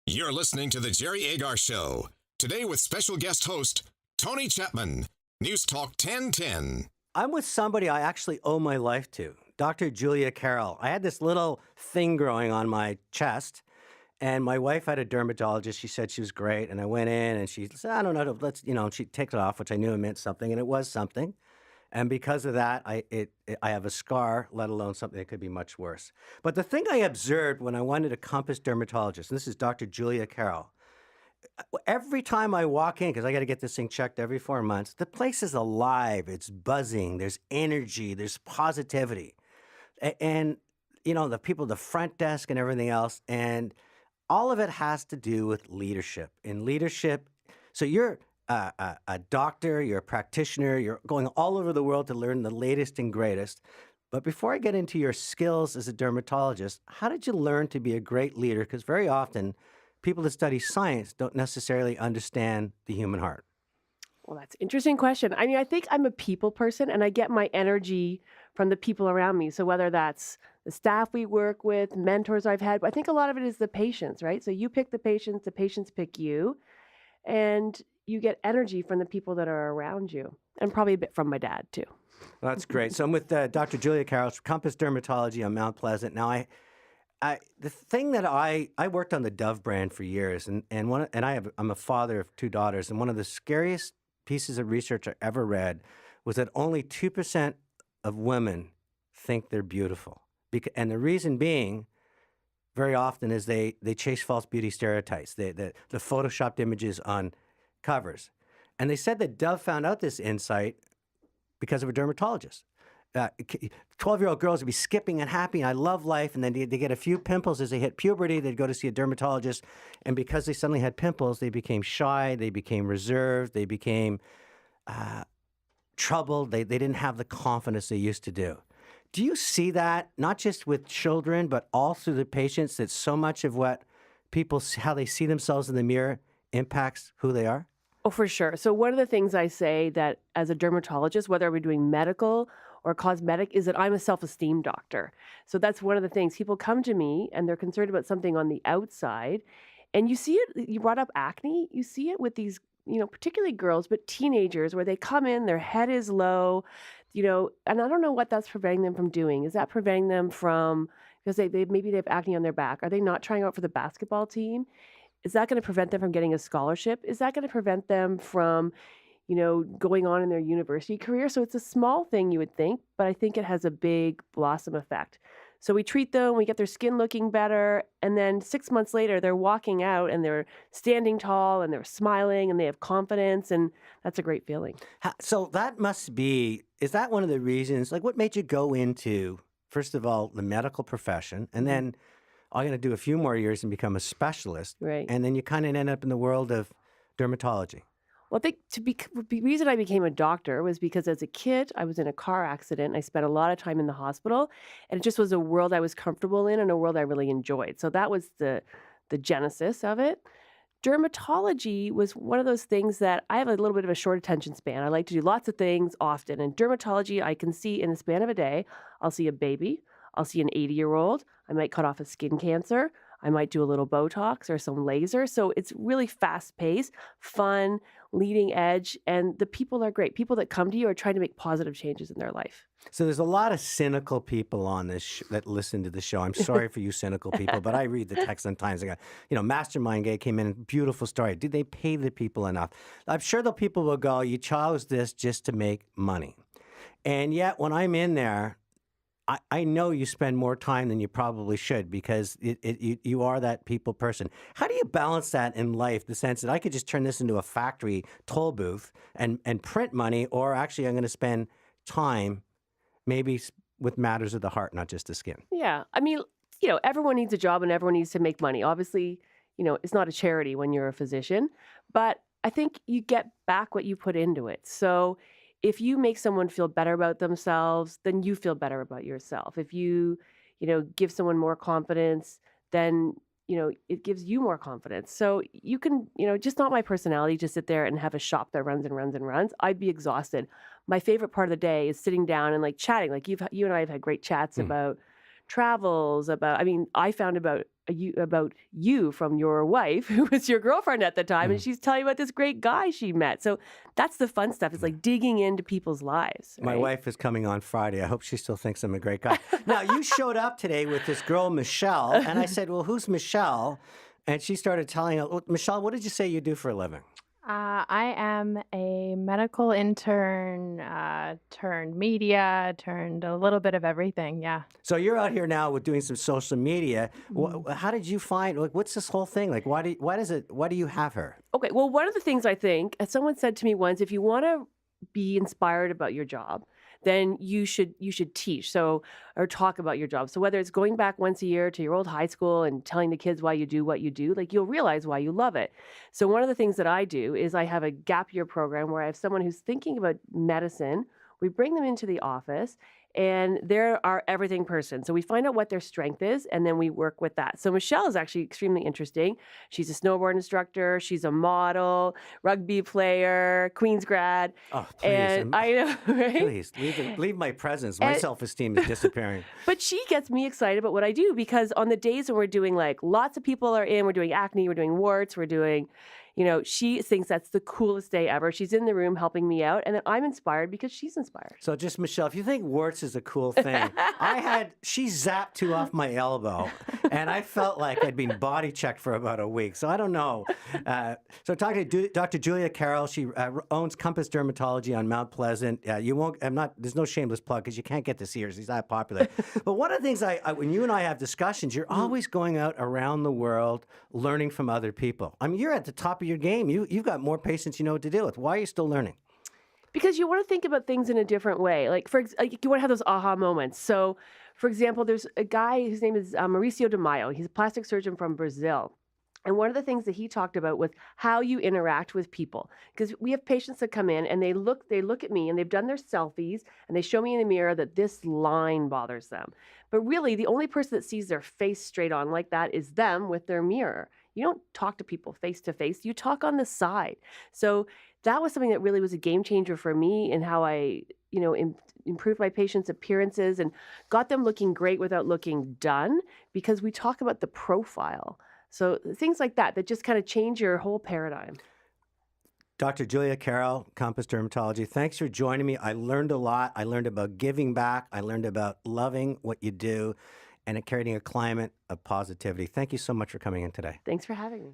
You're listening to The Jerry Agar Show. Today with special guest host, Tony Chapman. News Talk 1010. I'm with somebody I actually owe my life to, Dr. Julia Carroll. I had this little thing growing on my chest, and my wife had a dermatologist. She said she was great, and I went in, and she said, I don't know, she took it off, which I knew it meant something, and it was something. And because of that, I have a scar, let alone something that could be much worse. But the thing I observed when I went to Compass Dermatologist, and this is Dr. Julia Carroll, every time I walk in, because I got to get this thing checked every 4 months, the place is alive. It's buzzing. There's energy. There's positivity. And, the people, the front desk and everything else. And all of it has to do with leadership. In leadership, so you're a doctor, you're a practitioner, you're going all over the world to learn the latest and greatest. But before I get into your skills as a dermatologist, how did you learn to be a great leader? Because very often, people that study science don't necessarily understand the human heart. Well, that's an interesting question. I mean, I think I'm a people person and I get my energy from the people around me. So whether that's the staff we work with, mentors I've had, I think a lot of it is the patients, right? So you pick the patients pick you, and you get energy from the people that are around you, and probably a bit from my dad too. Well, that's great. So I'm with Dr. Julia Carroll, Compass Dermatology on Mount Pleasant. Now, the thing that I worked on the Dove brand for years, and I'm a father of 2 daughters, and one of the scariest pieces of research I ever read was that only 2% of women think they're beautiful, and the reason being, very often, is they chase false beauty stereotypes, the photoshopped images on covers, and they said that Dove found out this insight because of a dermatologist. 12-year-old girls would be skipping and happy, and I love life, and then they get a few pimples as they hit puberty. They'd go to see a dermatologist, and because they suddenly had pimples, they became shy, they became reserved, they became troubled. They didn't have the confidence they used to do. Do you see that, not just with children, but all through the patients, that so much of what how they see themselves in the mirror impacts who they are? Oh, for sure. So one of the things I say that as a dermatologist, whether we're doing medical or cosmetic, is that I'm a self-esteem doctor. So that's one of the things. People come to me and they're concerned about something on the outside. And you see it, you brought up acne, you see it with these, particularly girls, but teenagers, where they come in, their head is low, and I don't know what that's preventing them from doing. Is that preventing them from, because maybe they have acne on their back? Are they not trying out for the basketball team? Is that going to prevent them from getting a scholarship? Is that going to prevent them from, going on in their university career? So it's a small thing, you would think, but I think it has a big blossom effect. So we treat them, we get their skin looking better, and then 6 months later, they're walking out and they're standing tall and they're smiling and they have confidence, and that's a great feeling. So that is that one of the reasons, what made you go into, first of all, the medical profession, and then I'm going to do a few more years and become a specialist. Right. And then you kind of end up in the world of dermatology. Well, I think the reason I became a doctor was because as a kid, I was in a car accident. I spent a lot of time in the hospital, and it just was a world I was comfortable in and a world I really enjoyed. So that was the genesis of it. Dermatology was one of those things that I have a little bit of a short attention span. I like to do lots of things often. And dermatology, I can see in the span of a day, I'll see a baby, I'll see an 80-year-old, I might cut off a skin cancer, I might do a little Botox or some laser. So it's really fast-paced, fun, leading edge, and the people are great. People that come to you are trying to make positive changes in their life. So there's a lot of cynical people on this that listen to the show. I'm sorry for you cynical people, but I read the text sometimes. I go, Mastermind Gay came in, beautiful story. Did they pay the people enough? I'm sure the people will go, you chose this just to make money. And yet when I'm in there, I know you spend more time than you probably should, because you are that people person. How do you balance that in life, the sense that I could just turn this into a factory toll booth and print money, or actually I'm going to spend time maybe with matters of the heart, not just the skin? Yeah. I mean, everyone needs a job and everyone needs to make money. Obviously, it's not a charity when you're a physician, but I think you get back what you put into it. So if you make someone feel better about themselves, then you feel better about yourself. If you, give someone more confidence, then, it gives you more confidence. So you can, just not my personality to sit there and have a shop that runs and runs and runs. I'd be exhausted. My favorite part of the day is sitting down and chatting. You and I have had great chats about travels, about, I mean, I found about you from your wife, who was your girlfriend at the time, and she's telling you about this great guy she met. So that's the fun stuff. It's like digging into people's lives. My right? wife is coming on Friday. I hope she still thinks I'm a great guy. Now, you showed up today with this girl, Michelle, and I said, well, who's Michelle? And she started telling her, Michelle, what did you say you do for a living? I am a medical intern, turned media, turned a little bit of everything. Yeah. So you're out here now with doing some social media. How did you find, like, what's this whole thing? Like, why do you have her? Okay, well, one of the things I think, as someone said to me once, if you want to be inspired about your job, then you should teach, or talk about your job. So whether it's going back once a year to your old high school and telling the kids why you do what you do, like, you'll realize why you love it. So one of the things that I do is I have a gap year program where I have someone who's thinking about medicine. We bring them into the office, and they're our everything person. So we find out what their strength is, and then we work with that. So Michelle is actually extremely interesting. She's a snowboard instructor. She's a model, rugby player, Queen's grad. Oh, please. And I know, right? Please, leave my presence. My self-esteem is disappearing. But she gets me excited about what I do, because on the days when we're doing, like, lots of people are in, we're doing acne, we're doing warts, we're doing, she thinks that's the coolest day ever. She's in the room helping me out, and then I'm inspired because she's inspired. So just, Michelle, if you think warts is a cool thing, she zapped two off my elbow, and I felt like I'd been body checked for about a week. So I don't know. So talking to Dr. Julia Carroll, she owns Compass Dermatology on Mount Pleasant. There's no shameless plug because you can't get to see her. She's that popular. But one of the things when you and I have discussions, you're always going out around the world learning from other people. I mean, you're at the top of your game. You've got more patients you know what to deal with. Why are you still learning? Because you want to think about things in a different way. Like, you want to have those aha moments. So, for example, there's a guy whose name is Mauricio de Maio. He's a plastic surgeon from Brazil. And one of the things that he talked about was how you interact with people. Because we have patients that come in and they look at me and they've done their selfies and they show me in the mirror that this line bothers them. But really, the only person that sees their face straight on like that is them with their mirror. You don't talk to people face to face. You talk on the side. So that was something that really was a game changer for me in how I, improved my patients' appearances and got them looking great without looking done, because we talk about the profile. So things like that just kind of change your whole paradigm. Dr. Julia Carroll, Compass Dermatology, thanks for joining me. I learned a lot. I learned about giving back. I learned about loving what you do and creating a climate of positivity. Thank you so much for coming in today. Thanks for having me.